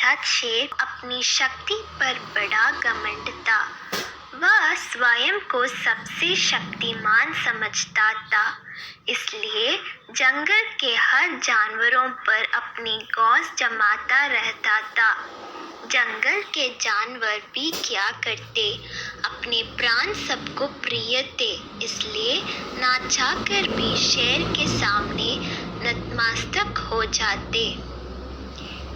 नवजात शेर अपनी शक्ति पर बड़ा घमंड था। वह स्वयं को सबसे शक्तिमान समझता था, इसलिए जंगल के हर जानवरों पर अपनी गौस जमाता रहता था। जंगल के जानवर भी क्या करते, अपने प्राण सबको प्रिय थे, इसलिए ना चाहकर भी शेर के सामने नतमस्तक हो जाते।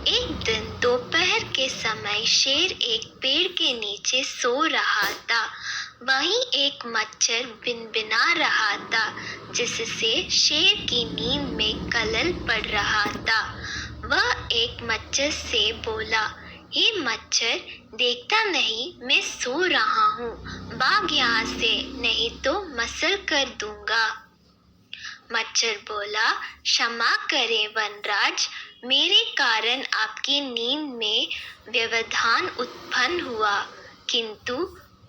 एक दिन दोपहर के समय शेर एक पेड़ के नीचे सो रहा था। वहीं एक मच्छर भिनभिना रहा था, जिससे शेर की नींद में खलल पड़ रहा था। वह एक मच्छर से बोला, हे मच्छर, देखता नहीं मैं सो रहा हूँ, भाग यहाँ से, नहीं तो मसल कर दूंगा। मच्छर बोला, क्षमा करें वनराज, मेरे कारण आपकी नींद में व्यवधान उत्पन्न हुआ, किंतु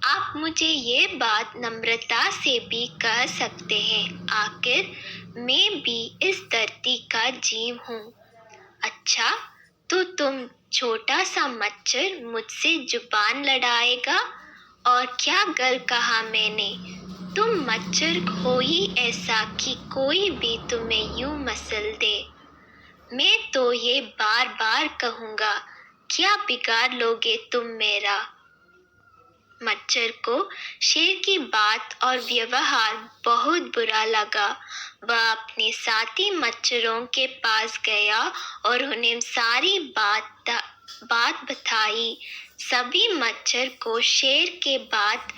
आप मुझे ये बात नम्रता से भी कह सकते हैं, आखिर मैं भी इस धरती का जीव हूँ। अच्छा, तो तुम छोटा सा मच्छर मुझसे जुबान लड़ाएगा? और क्या गल कहा मैंने? तुम मच्छर हो ही ऐसा कि कोई भी तुम्हें यूं मसल दे। मैं तो ये बार बार कहूँगा, क्या बिगाड़ लोगे तुम मेरा? मच्छर को शेर की बात और व्यवहार बहुत बुरा लगा। वह अपने साथी मच्छरों के पास गया और उन्हें सारी बात बताई। सभी मच्छर को शेर के बात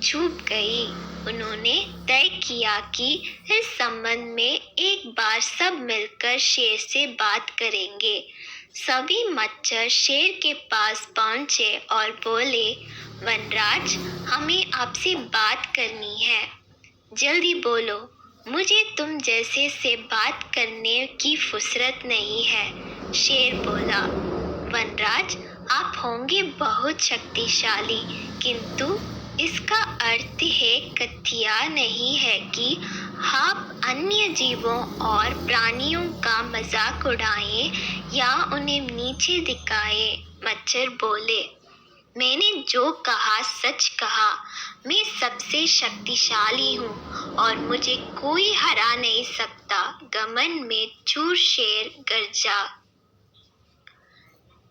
चुभ गई। उन्होंने तय किया कि इस संबंध में एक बार सब मिलकर शेर से बात करेंगे। सभी मच्छर शेर के पास पहुंचे और बोले, वनराज, हमें आपसे बात करनी है, जल्दी बोलो, मुझे तुम जैसे से बात करने की फुर्सत नहीं है। शेर बोला, वनराज, आप होंगे बहुत शक्तिशाली, किंतु इसका अर्थ है कथिया नहीं है कि आप अन्य जीवों और प्राणियों का मजाक उड़ाएं या उन्हें नीचे दिखाएं। मच्छर बोले, मैंने जो कहा सच कहा, मैं सबसे शक्तिशाली हूँ और मुझे कोई हरा नहीं सकता। घमंड में चूर शेर गरजा।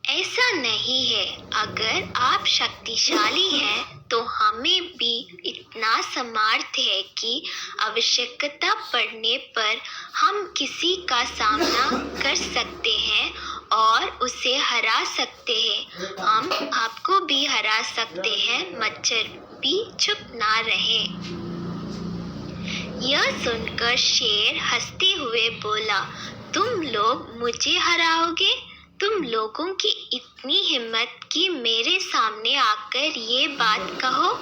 ऐसा नहीं है, अगर आप शक्तिशाली हैं तो हमें भी इतना सामर्थ्य है कि आवश्यकता पड़ने पर हम किसी का सामना कर सकते हैं और उसे हरा सकते हैं। हम आपको भी हरा सकते हैं। मच्छर भी चुप ना रहे। यह सुनकर शेर हंसते हुए बोला, तुम लोग मुझे हराओगे? तुम लोगों की इतनी हिम्मत कि मेरे सामने आकर ये बात कहो?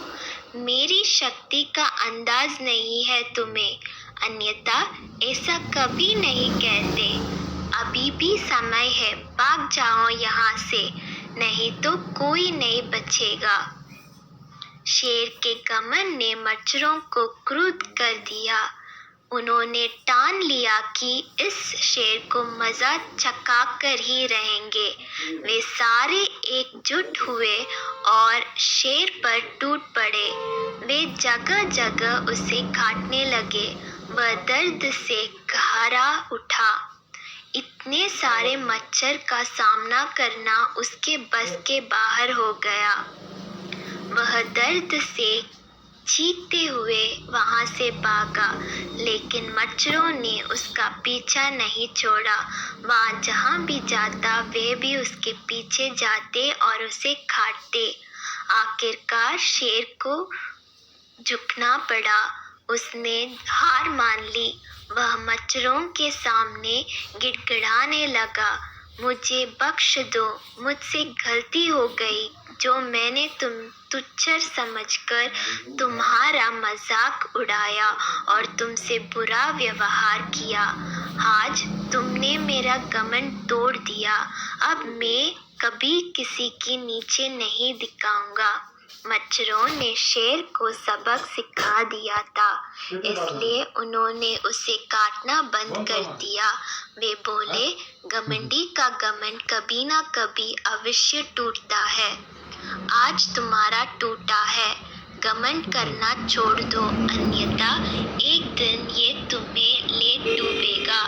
मेरी शक्ति का अंदाज नहीं है तुम्हें, अन्यथा ऐसा कभी नहीं कहते। अभी भी समय है, भाग जाओ यहाँ से, नहीं तो कोई नहीं बचेगा। शेर के घमंड ने मच्छरों को क्रुद्ध कर दिया। उन्होंने ठान लिया कि इस शेर को मजा चखा कर ही रहेंगे। वे सारे एकजुट हुए और शेर पर टूट पड़े। वे जगह जगह उसे काटने लगे। वह दर्द से घबरा उठा। इतने सारे मच्छर का सामना करना उसके बस के बाहर हो गया। वह दर्द से चीखते हुए वहां से भागा, लेकिन मच्छरों ने उसका पीछा नहीं छोड़ा। वह जहां भी जाता वे भी उसके पीछे जाते और उसे काटते। आखिरकार शेर को झुकना पड़ा। उसने हार मान ली। वह मच्छरों के सामने गिड़गिड़ाने लगा, मुझे बख्श दो, मुझसे गलती हो गई जो मैंने तुच्छ समझकर तुम्हारा मजाक उड़ाया और तुमसे बुरा व्यवहार किया। आज तुमने मेरा घमंड तोड़ दिया। अब मैं कभी किसी के नीचे नहीं दिखाऊंगा। मच्छरों ने शेर को सबक सिखा दिया था, इसलिए उन्होंने उसे काटना बंद कर दिया। वे बोले, घमंडी का घमंड कभी ना कभी अवश्य टूटता है। आज तुम्हारा टूटा है, घमंड करना छोड़ दो, अन्यथा एक दिन ये तुम्हें ले डूबेगा।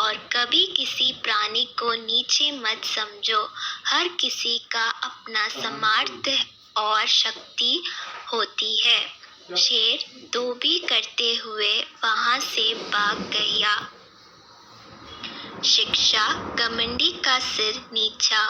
और कभी किसी प्राणी को नीचे मत समझो, हर किसी का अपना सामर्थ्य और शक्ति होती है। शेर धोबी करते हुए वहां से भाग गया। शिक्षा, घमंडी का सिर नीचा